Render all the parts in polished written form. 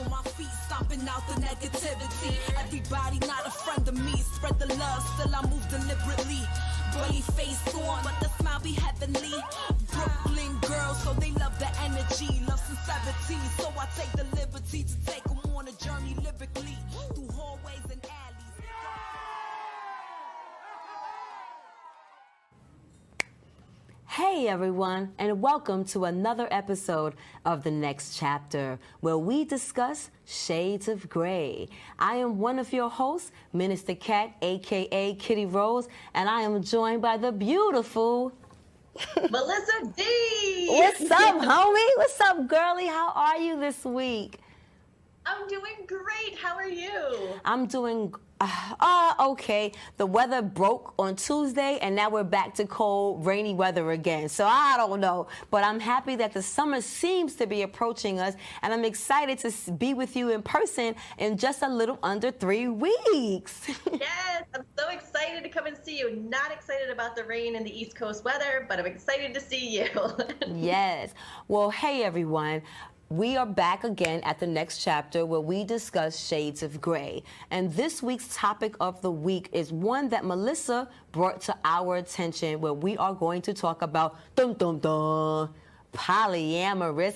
on my feet, stomping out the negativity. Everybody not a friend of me. Spread the love, still I move deliberately. Bully face on, but the smile be heavenly. Brooklyn girls, so they love the energy, love sincerity. So I take the liberty to take them on a journey lyrically through hallways and alleys. Hey everyone, and welcome to another episode of The Next Chapter, where we discuss shades of gray. I am one of your hosts, Minister Kat, aka KittyRose, and I am joined by the beautiful Melissa D. What's up, homie? What's up, girlie? How are you this week? I'm doing great. How are you? I'm doing okay. The weather broke on Tuesday, and now we're back to cold, rainy weather again. So I don't know, but I'm happy that the summer seems to be approaching us, and I'm excited to be with you in person in just a little under 3 weeks. Yes, I'm so excited to come and see you. Not excited about the rain and the East Coast weather, but I'm excited to see you. Yes. Well, hey, everyone. We are back again at The Next Chapter, where we discuss shades of gray. And this week's topic of the week is one that Melissa brought to our attention, where we are going to talk about polyamorous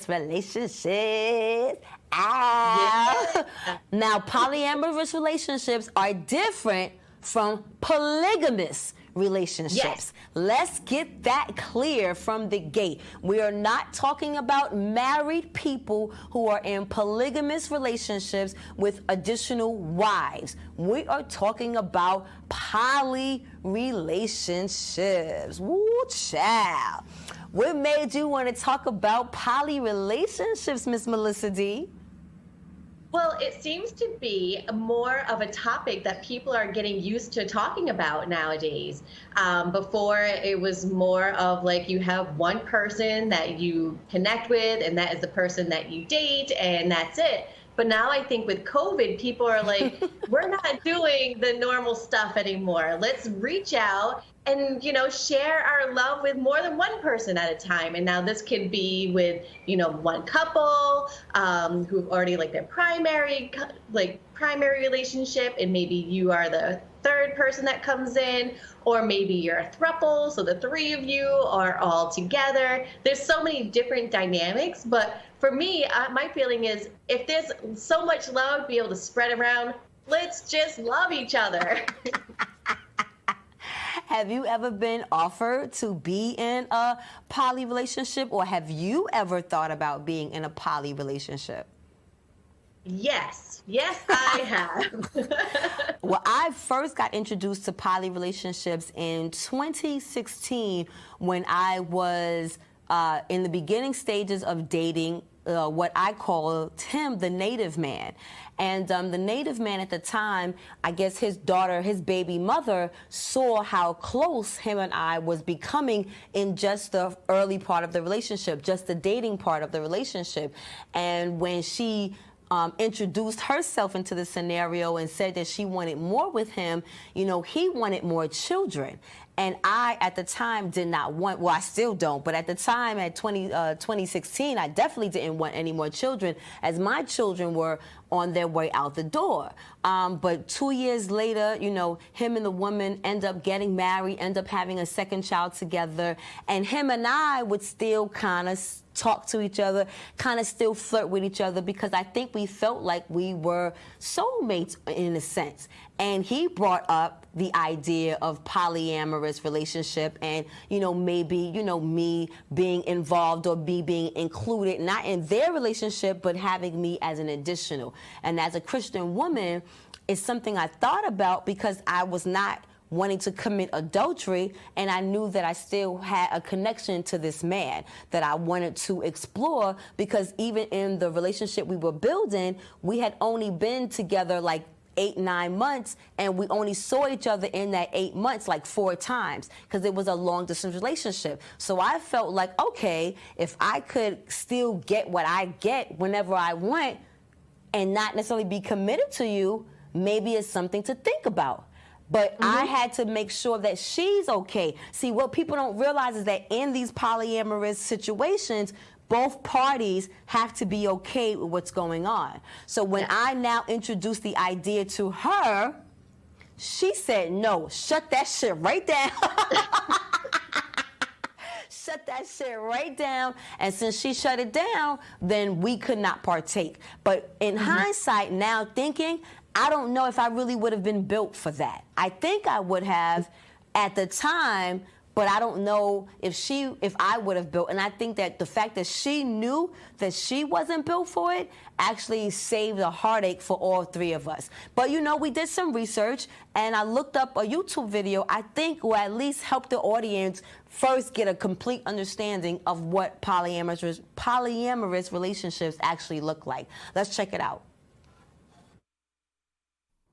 relationships. Yeah. Now, polyamorous relationships are different from polygamous relationships. Yes. Let's get that clear from the gate. We are not talking about married people who are in polygamous relationships with additional wives. We are talking about poly relationships. Woo, child. What made you want to talk about poly relationships, Miss Melissa D? Well, it seems to be more of a topic that people are getting used to talking about nowadays. Before, it was more of like you have one person that you connect with, and that is the person that you date, and that's it. But now I think with COVID, people are like, we're not doing the normal stuff anymore. Let's reach out and, share our love with more than one person at a time. And now this could be with, one couple who've already their primary relationship, and maybe you are the third person that comes in, or maybe you're a throuple, so the three of you are all together. There's so many different dynamics, but for me, my feeling is if there's so much love to be able to spread around, let's just love each other. Have you ever been offered to be in a poly relationship, or have you ever thought about being in a poly relationship? Yes, I have. Well, I first got introduced to poly relationships in 2016 when I was in the beginning stages of dating what I called him the native man. And the native man at the time, I guess his daughter, his baby mother, saw how close him and I was becoming in just the early part of the relationship, just the dating part of the relationship. And when she introduced herself into the scenario and said that she wanted more with him, he wanted more children. And I, at the time, did not want, well, I still don't, but at the time, at 2016, I definitely didn't want any more children, as my children were on their way out the door. But 2 years later, him and the woman end up getting married, end up having a second child together, and him and I would still kind of talk to each other, kind of still flirt with each other, because I think we felt like we were soulmates in a sense. And he brought up the idea of polyamorous relationship and, maybe, me being involved or me being included, not in their relationship, but having me as an additional. And as a Christian woman, it's something I thought about because I was not wanting to commit adultery, and I knew that I still had a connection to this man that I wanted to explore, because even in the relationship we were building, we had only been together 8-9 months, and we only saw each other in that 8 months 4 times, because it was a long distance relationship. So I felt like, okay, if I could still get what I get whenever I want and not necessarily be committed to you, maybe it's something to think about. But I had to make sure that she's okay. See, what people don't realize is that in these polyamorous situations, both parties have to be okay with what's going on. So when I now introduced the idea to her, she said, no, shut that shit right down. Shut that shit right down. And since she shut it down, then we could not partake. But in hindsight, now thinking, I don't know if I really would have been built for that. I think I would have at the time, but I don't know if I would have built. And I think that the fact that she knew that she wasn't built for it actually saved a heartache for all three of us. But you know, we did some research and I looked up a YouTube video I think will at least help the audience first get a complete understanding of what polyamorous relationships actually look like. Let's check it out.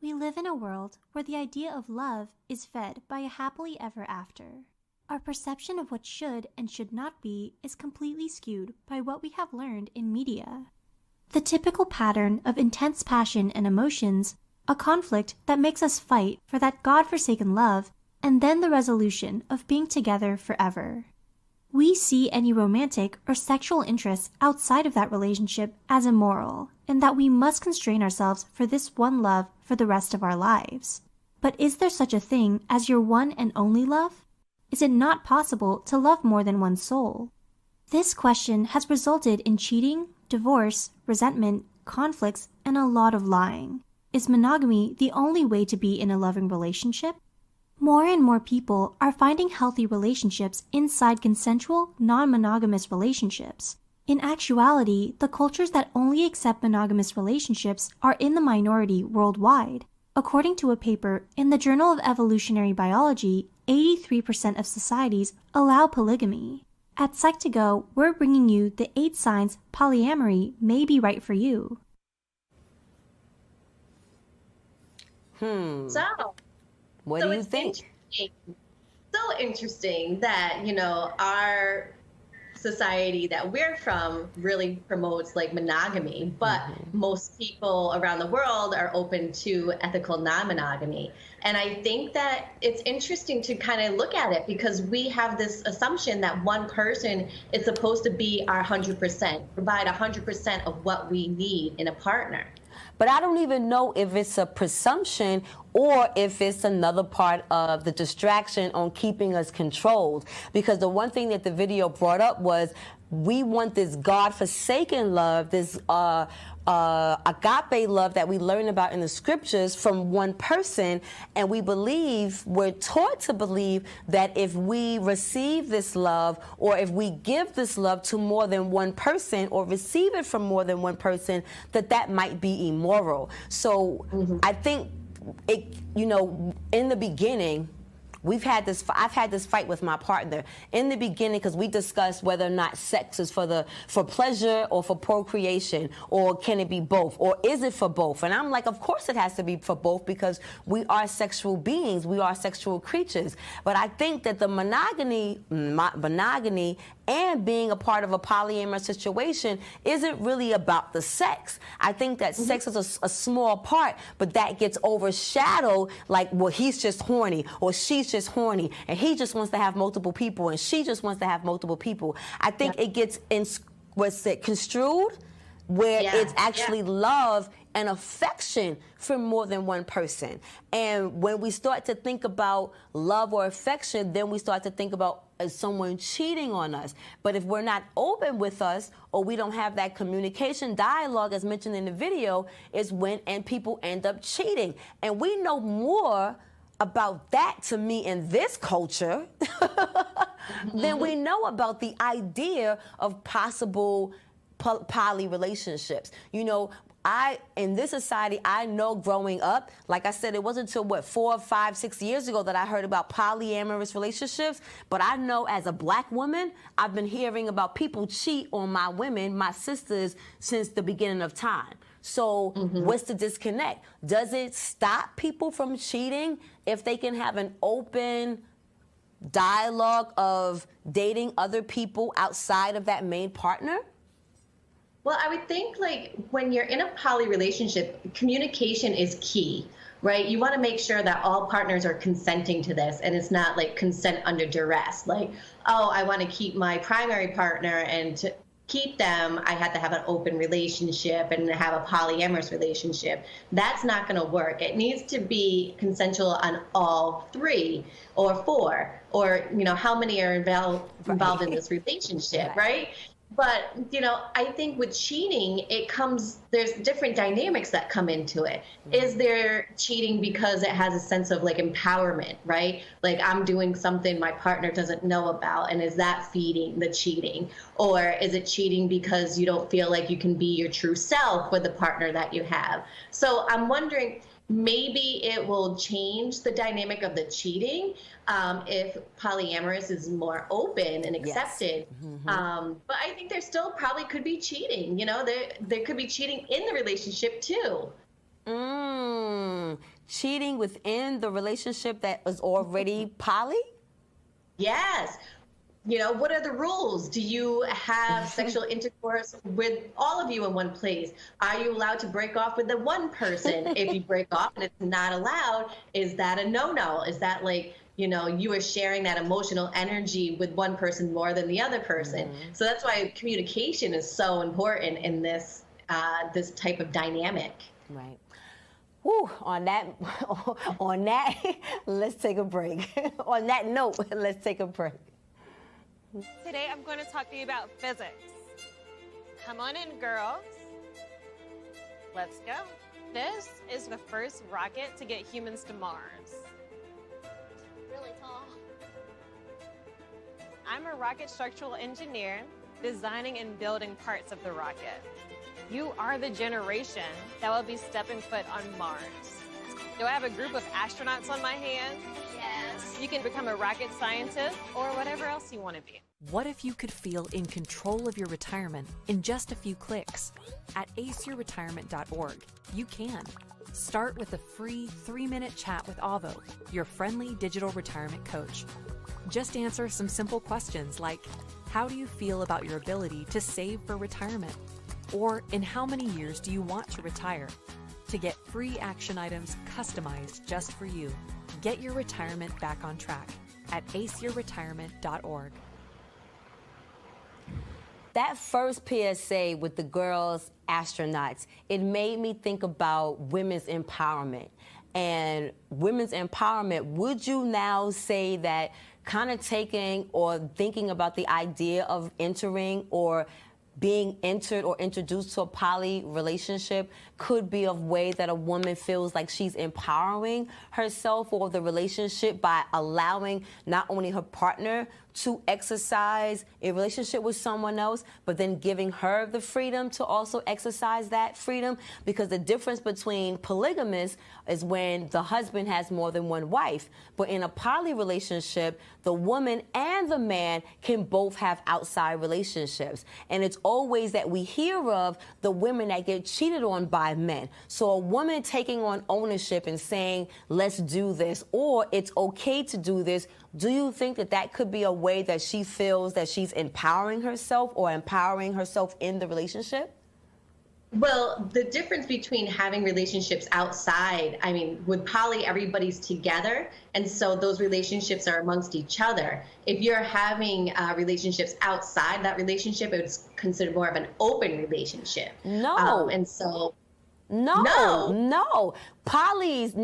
We live in a world where the idea of love is fed by a happily ever after. Our perception of what should and should not be is completely skewed by what we have learned in media. The typical pattern of intense passion and emotions, a conflict that makes us fight for that God-forsaken love, and then the resolution of being together forever. We see any romantic or sexual interests outside of that relationship as immoral, and that we must constrain ourselves for this one love for the rest of our lives. But is there such a thing as your one and only love? Is it not possible to love more than one soul? This question has resulted in cheating, divorce, resentment, conflicts, and a lot of lying. Is monogamy the only way to be in a loving relationship? More and more people are finding healthy relationships inside consensual, non-monogamous relationships. In actuality, the cultures that only accept monogamous relationships are in the minority worldwide. According to a paper in the Journal of Evolutionary Biology, 83% of societies allow polygamy. At Psych2Go, we're bringing you the 8 signs polyamory may be right for you. So, what do you think? So interesting that, you know, our society that we're from really promotes like monogamy, but most people around the world are open to ethical non-monogamy. And I think that it's interesting to kind of look at it because we have this assumption that one person is supposed to be our 100%, provide 100% of what we need in a partner. But I don't even know if it's a presumption or if it's another part of the distraction on keeping us controlled. Because the one thing that the video brought up was we want this God-forsaken love, this agape love that we learn about in the scriptures from one person, and we're taught to believe that if we receive this love or if we give this love to more than one person or receive it from more than one person, that might be immoral. So I think it, you know, in the beginning, I've had this fight with my partner in the beginning because we discussed whether or not sex is for pleasure or for procreation, or can it be both, or is it for both? And I'm like, of course it has to be for both because we are sexual beings, we are sexual creatures. But I think that the monogamy and being a part of a polyamorous situation isn't really about the sex. I think that sex is a small part, but that gets overshadowed, like, well, he's just horny, or she's just horny, and he just wants to have multiple people, and she just wants to have multiple people. I think it gets construed where it's actually love and affection for more than one person. And when we start to think about love or affection, then we start to think about someone cheating on us. But if we're not open with us, or we don't have that communication dialogue as mentioned in the video, is when people end up cheating. And we know more about that, to me, in this culture than we know about the idea of possible poly relationships. You know, in this society, I know growing up, like I said, it wasn't until 4, 5, 6 years ago that I heard about polyamorous relationships. But I know as a black woman, I've been hearing about people cheat on my women, my sisters, since the beginning of time. So what's the disconnect? Does it stop people from cheating if they can have an open dialogue of dating other people outside of that main partner? Well, I would think, like, when you're in a poly relationship, communication is key, right? You want to make sure that all partners are consenting to this, and it's not like consent under duress. Like, oh, I want to keep my primary partner and keep them, I had to have an open relationship and have a polyamorous relationship. That's not going to work. It needs to be consensual on all three or four, or, you know, how many are involved in this relationship, right? But, you know, I think with cheating, there's different dynamics that come into it. Is there cheating because it has a sense of like empowerment, right? Like I'm doing something my partner doesn't know about, and is that feeding the cheating? Or is it cheating because you don't feel like you can be your true self with the partner that you have? So I'm wondering, maybe it will change the dynamic of the cheating if polyamorous is more open and accepted. But I think there still probably could be cheating. You know, there could be cheating in the relationship too. Cheating within the relationship that is already poly? Yes. You know, what are the rules? Do you have sexual intercourse with all of you in one place? Are you allowed to break off with the one person? If you break off and it's not allowed, is that a no-no? Is that like, you know, you are sharing that emotional energy with one person more than the other person? So that's why communication is so important in this this type of dynamic. Right. Whew, on that, let's take a break. On that note, let's take a break. Today I'm going to talk to you about physics. Come on in, girls. Let's go. This is the first rocket to get humans to Mars. Really tall. I'm a rocket structural engineer, designing and building parts of the rocket. You are the generation that will be stepping foot on Mars. Do I have a group of astronauts on my hands? Yes. You can become a rocket scientist or whatever else you want to be. What if you could feel in control of your retirement in just a few clicks? At aceyourretirement.org, you can. Start with a free 3-minute chat with Avo, your friendly digital retirement coach. Just answer some simple questions like, how do you feel about your ability to save for retirement? Or in how many years do you want to retire? To get free action items customized just for you, get your retirement back on track at aceyourretirement.org. That first PSA with the girls astronauts, it made me think about women's empowerment. And women's empowerment, would you now say that kind of taking or thinking about the idea of entering or being entered or introduced to a poly relationship could be a way that a woman feels like she's empowering herself or the relationship by allowing not only her partner to exercise a relationship with someone else, but then giving her the freedom to also exercise that freedom? Because the difference between polygamous is when the husband has more than one wife. But in a poly relationship, the woman and the man can both have outside relationships. And it's always that we hear of the women that get cheated on by men. So a woman taking on ownership and saying, let's do this, or it's okay to do this, do you think that that could be a way that she feels that she's empowering herself or empowering herself in the relationship? Well, the difference between having relationships outside, I mean, with poly, everybody's together, and so those relationships are amongst each other. If you're having relationships outside that relationship, it's considered more of an open relationship. No. And so... No. Polys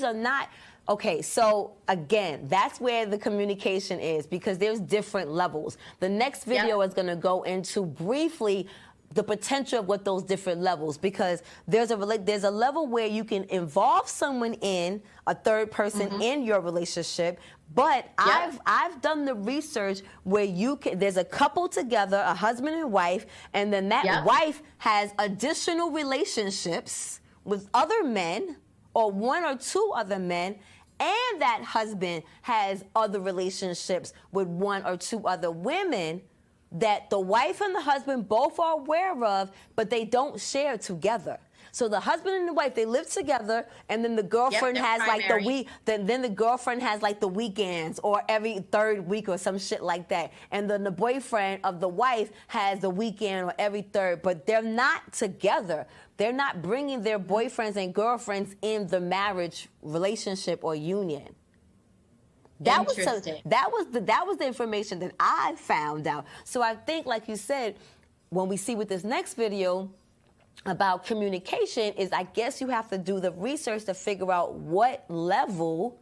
are not... Okay, so again, that's where the communication is, because there's different levels. The next video is going to go into briefly the potential of what those different levels, because there's a level where you can involve someone in a third person in your relationship, but I've done the research where there's a couple together, a husband and wife, and then that wife has additional relationships with other men or one or two other men, and that husband has other relationships with one or two other women that the wife and the husband both are aware of, but they don't share together. So the husband and the wife, they live together, and then the girlfriend has like then the girlfriend has like the weekends or every third week or some shit like that. And then the boyfriend of the wife has the weekend or every third, but they're not together. They're not bringing their boyfriends and girlfriends in the marriage relationship or union. That was Interesting. that was the information that I found out. So I think, like you said, when we see with this next video about communication, is I guess you have to do the research to figure out what level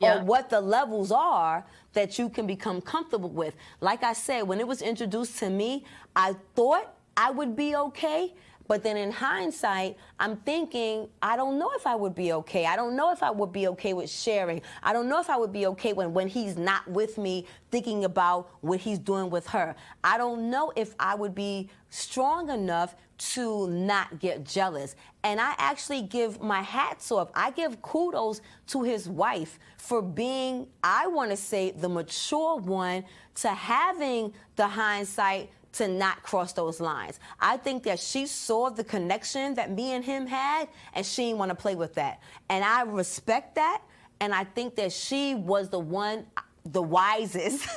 or what the levels are that you can become comfortable with. Like I said, when it was introduced to me, I thought I would be okay. But then in hindsight, I'm thinking, I don't know if I would be okay. I don't know if I would be okay with sharing. I don't know if I would be okay when he's not with me thinking about what he's doing with her. I don't know if I would be strong enough to not get jealous. And I actually give my hats off. I give kudos to his wife for being, I want to say, the mature one, to having the hindsight to not cross those lines. I think that she saw the connection that me and him had, and she didn't want to play with that. And I respect that, and I think that she was the one, the wisest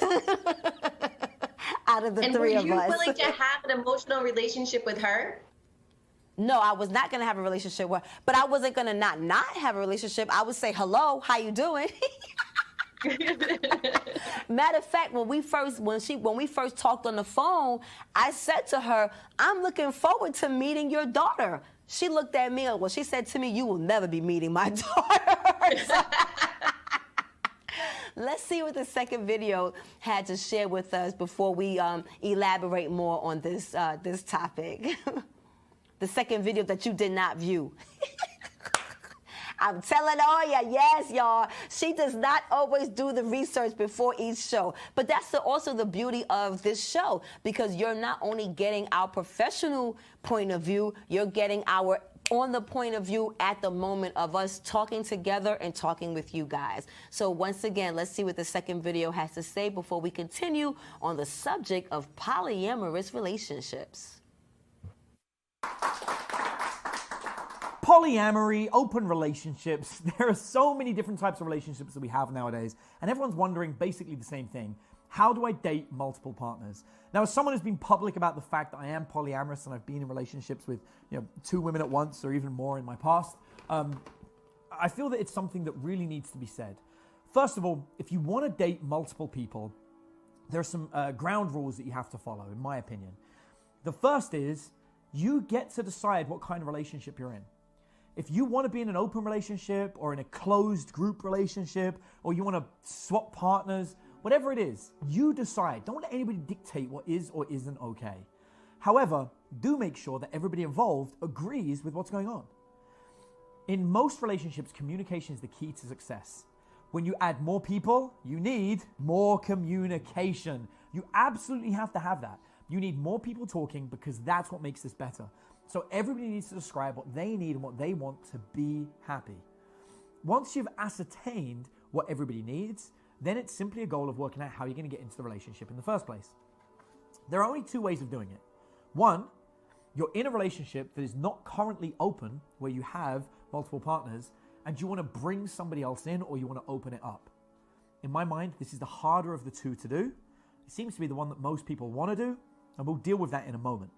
out of the three of us. And were you willing to have an emotional relationship with her? No, I was not going to have a relationship with her, but I wasn't going to not have a relationship. I would say, hello, how you doing? Matter of fact, when we first talked on the phone, I said to her, I'm looking forward to meeting your daughter. She looked at me, well, she said to me, you will never be meeting my daughter. Let's see what the second video had to share with us before we elaborate more on this topic. The second video that you did not view. I'm telling all ya, yes, y'all. She does not always do the research before each show. But that's also the beauty of this show, because you're not only getting our professional point of view, you're getting our on the point of view at the moment of us talking together and talking with you guys. So once again, let's see what the second video has to say before we continue on the subject of polyamorous relationships. Polyamory, open relationships. There are so many different types of relationships that we have nowadays, and everyone's wondering basically the same thing. How do I date multiple partners? Now, as someone who's been public about the fact that I am polyamorous and I've been in relationships with 2 women at once or even more in my past, I feel that it's something that really needs to be said. First of all, if you want to date multiple people, there are some ground rules that you have to follow, in my opinion. The first is you get to decide what kind of relationship you're in. If you want to be in an open relationship or in a closed group relationship, or you want to swap partners, whatever it is, you decide. Don't let anybody dictate what is or isn't okay. However, do make sure that everybody involved agrees with what's going on. In most relationships, communication is the key to success. When you add more people, you need more communication. You absolutely have to have that. You need more people talking, because that's what makes this better. So everybody needs to describe what they need and what they want to be happy. Once you've ascertained what everybody needs, then it's simply a goal of working out how you're going to get into the relationship in the first place. There are only 2 ways of doing it. One, you're in a relationship that is not currently open, where you have multiple partners, and you want to bring somebody else in, or you want to open it up. In my mind, this is the harder of the 2 to do. It seems to be the one that most people want to do, and we'll deal with that in a moment.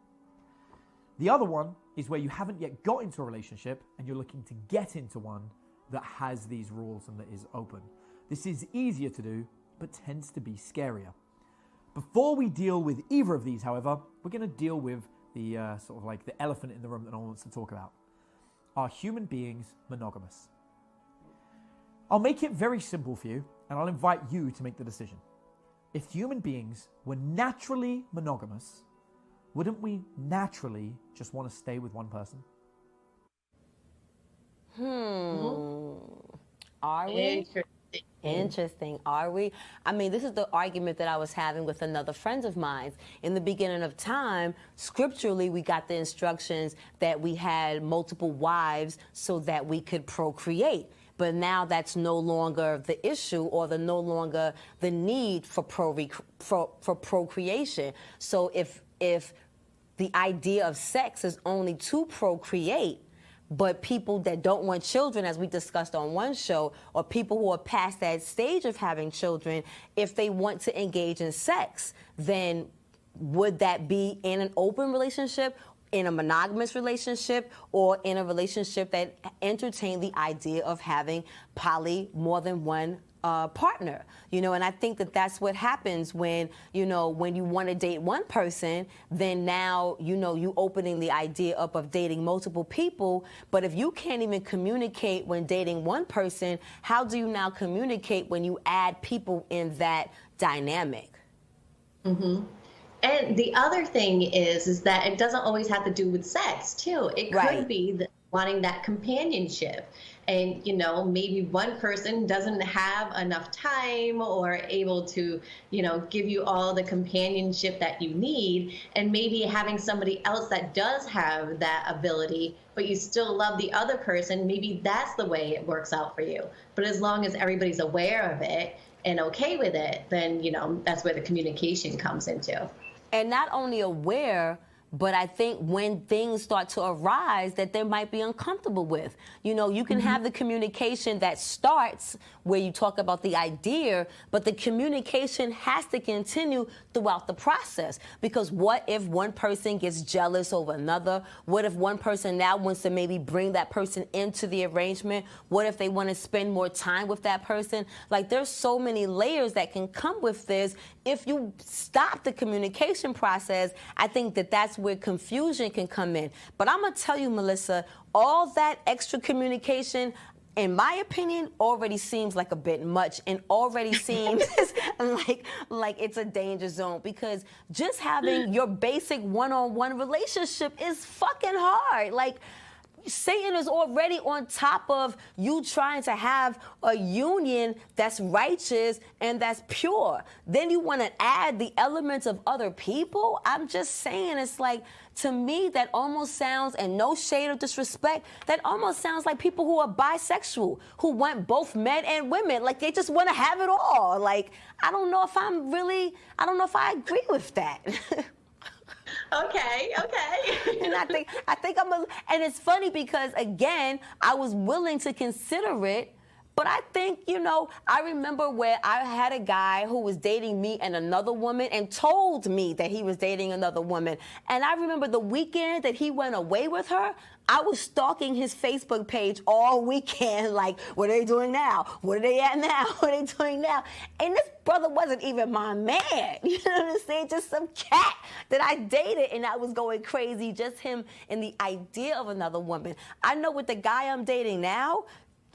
The other one is where you haven't yet got into a relationship and you're looking to get into one that has these rules and that is open. This is easier to do, but tends to be scarier. Before we deal with either of these, however, we're going to deal with the sort of like the elephant in the room that no one wants to talk about. Are human beings monogamous? I'll make it very simple for you, and I'll invite you to make the decision. If human beings were naturally monogamous, wouldn't we naturally just want to stay with one person? Are we? Interesting. Are we? I mean, this is the argument that I was having with another friend of mine. In the beginning of time, scripturally, we got the instructions that we had multiple wives so that we could procreate. But now that's no longer the issue, or no longer the need for procreation. So if the idea of sex is only to procreate, but people that don't want children, as we discussed on one show, or people who are past that stage of having children, if they want to engage in sex, then would that be in an open relationship, in a monogamous relationship, or in a relationship that entertained the idea of having more than one partner, and I think that that's what happens when, when you want to date one person, then now, you opening the idea up of dating multiple people. But if you can't even communicate when dating one person, how do you now communicate when you add people in that dynamic? Mm-hmm. And the other thing is that it doesn't always have to do with sex, too. It could be wanting that companionship. And, maybe one person doesn't have enough time or able to, give you all the companionship that you need. And maybe having somebody else that does have that ability, but you still love the other person, maybe that's the way it works out for you. But as long as everybody's aware of it and okay with it, then, that's where the communication comes into. And not only aware, but I think when things start to arise that they might be uncomfortable with, you can have the communication that starts where you talk about the idea, but the communication has to continue throughout the process. Because what if one person gets jealous over another? What if one person now wants to maybe bring that person into the arrangement? What if they want to spend more time with that person? Like, there's so many layers that can come with this. If you stop the communication process, I think that that's where confusion can come in. But I'm going to tell you, Melissa, all that extra communication, in my opinion, already seems like a bit much and already seems like it's a danger zone, because just having your basic one-on-one relationship is fucking hard. Like, Satan is already on top of you trying to have a union that's righteous and that's pure. Then you want to add the elements of other people? I'm just saying, it's like, to me, that almost sounds, and no shade or disrespect, that almost sounds like people who are bisexual, who want both men and women. Like, they just want to have it all. Like, I don't know if I agree with that. Okay. And I think and it's funny because, again, I was willing to consider it, but I think, I remember where I had a guy who was dating me and another woman and told me that he was dating another woman. And I remember the weekend that he went away with her, I was stalking his Facebook page all weekend, like, what are they doing now? What are they at now? What are they doing now? And this brother wasn't even my man. You know what I'm saying? Just some cat that I dated, and I was going crazy, just him and the idea of another woman. I know with the guy I'm dating now,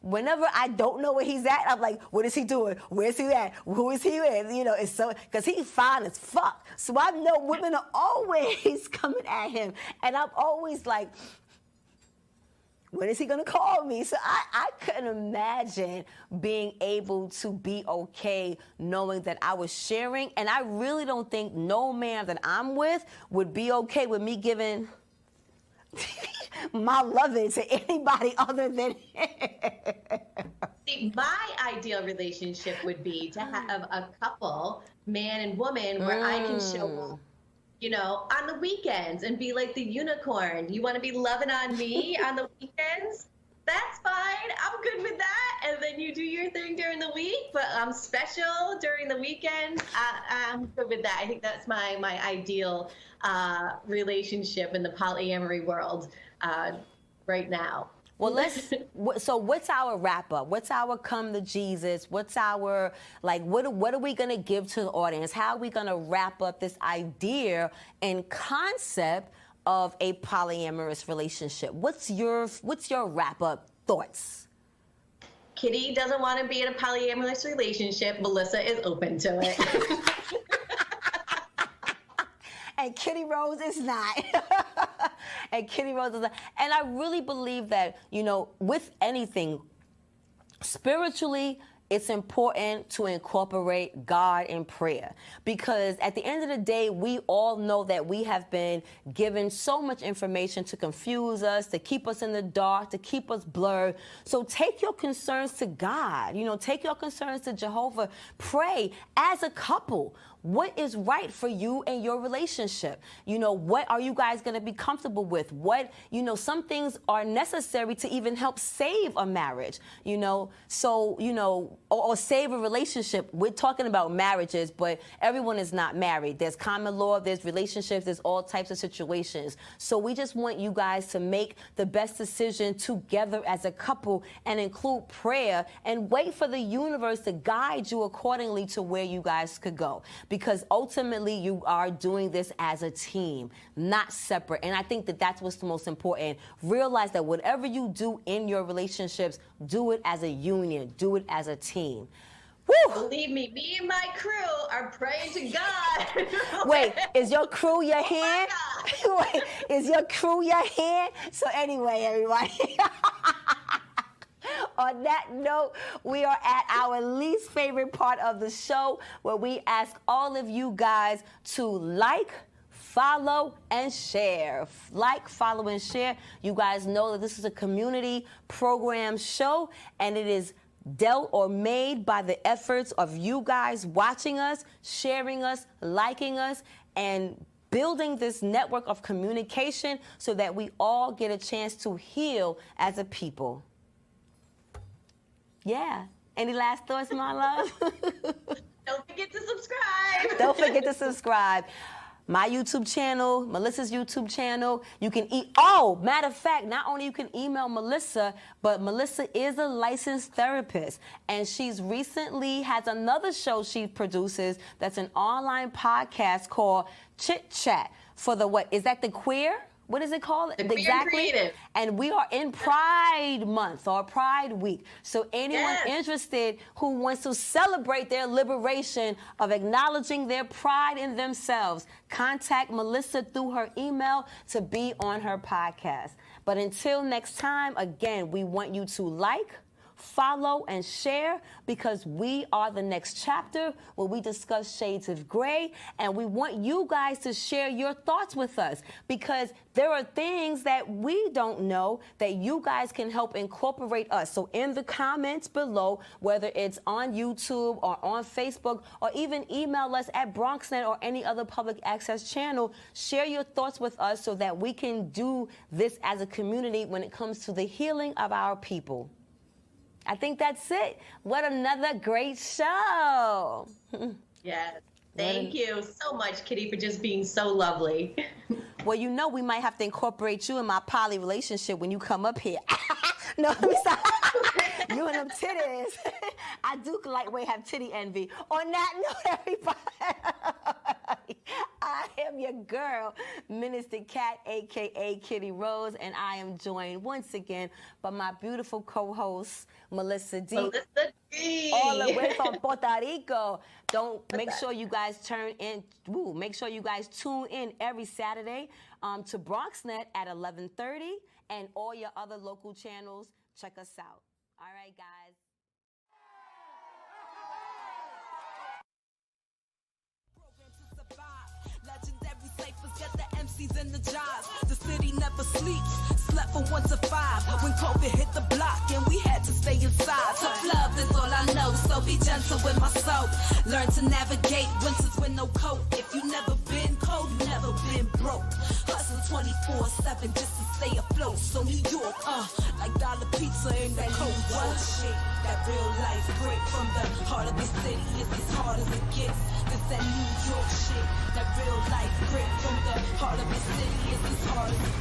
whenever I don't know where he's at, I'm like, what is he doing? Where's he at? Who is he with? It's so, because he's fine as fuck. So I know women are always coming at him. And I'm always like, when is he going to call me? So I couldn't imagine being able to be okay knowing that I was sharing. And I really don't think no man that I'm with would be okay with me giving my loving to anybody other than him. See, my ideal relationship would be to have a couple, man and woman, where I can show up, on the weekends and be like the unicorn. You want to be loving on me on the weekends? That's fine. I'm good with that. And then you do your thing during the week, but I'm special during the weekends. I'm good with that. I think that's my ideal relationship in the polyamory world right now. Well, so what's our wrap up? What's our come to Jesus? What's our, what are we going to give to the audience? How are we going to wrap up this idea and concept of a polyamorous relationship? What's your wrap up thoughts? Kitty doesn't want to be in a polyamorous relationship. Melissa is open to it. And KittyRose is not. And KittyRose is not. And I really believe that, with anything, spiritually, it's important to incorporate God in prayer, because at the end of the day, we all know that we have been given so much information to confuse us, to keep us in the dark, to keep us blurred. So take your concerns to God. Take your concerns to Jehovah. Pray as a couple. what is right for you and your relationship. You know, what are you guys going to be comfortable with? What, you know, some things are necessary to even help save a marriage, you know, so, you know, or save a relationship. We're talking about marriages, but everyone is not married. There's common law, there's relationships, there's all types of situations. So we just want you guys to make the best decision together as a couple and include prayer and wait for the universe to guide you accordingly to where you guys could go. Because ultimately you are doing this as a team, not separate. And I think that that's what's the most important. Realize that whatever you do in your relationships, do it as a union, do it as a team. Woo! Believe me and my crew are praying to God. Wait, is your crew your hand? Wait, is your crew your hand? So anyway, everybody. On that note, we are at our least favorite part of the show, where we ask all of you guys to like, follow, and share. Like, follow, and share. You guys know that this is a community program show, and it is dealt or made by the efforts of you guys watching us, sharing us, liking us, and building this network of communication so that we all get a chance to heal as a people. Yeah. Any last thoughts, my love? Don't forget to subscribe. Don't forget to subscribe. My YouTube channel, Melissa's YouTube channel. You can matter of fact, not only you can email Melissa, but Melissa is a licensed therapist, and she's recently has another show she produces that's an online podcast called Chit Chat for the what? Is that the queer? What is it called? The Queer Creative. And we are in Pride Month or Pride Week. So anyone interested who wants to celebrate their liberation of acknowledging their pride in themselves, contact Melissa through her email to be on her podcast. But until next time, again, we want you to like, follow, and share, because we are the next chapter where we discuss shades of gray, and we want you guys to share your thoughts with us, because there are things that we don't know that you guys can help incorporate us. So in the comments below, whether it's on YouTube or on Facebook, or even email us at BronxNet or any other public access channel, share your thoughts with us so that we can do this as a community when it comes to the healing of our people. I think that's it. What another great show. Yes. Thank you so much, Kitty, for just being so lovely. Well, you know we might have to incorporate you in my poly relationship when you come up here. No, let me stop. You and them titties. I do lightweight have titty envy. On that note, everybody, I am your girl, Minister Cat, a.k.a. KittyRose, and I am joined once again by my beautiful co-host, Melissa D. Melissa D. All the way from Puerto Rico. Make sure you guys tune in every Saturday to BronxNet at 11:30, and all your other local channels. Check us out. All right, guys. Legendary ciphers get the MCs in the jobs. The city never sleeps. Slept from 1 to 5 when COVID hit the block and we had to stay inside. Tough love is all I know, so be gentle with my soul. Learn to navigate winters with no coat. If you never been cold, you never been broke. Hustle 24/7 just to stay afloat. So New York, like dollar pizza in the cold. What shit? That real life break from the heart of the city is as hard as it gets. This that New York shit. That real life break from the heart of the city is as hard as it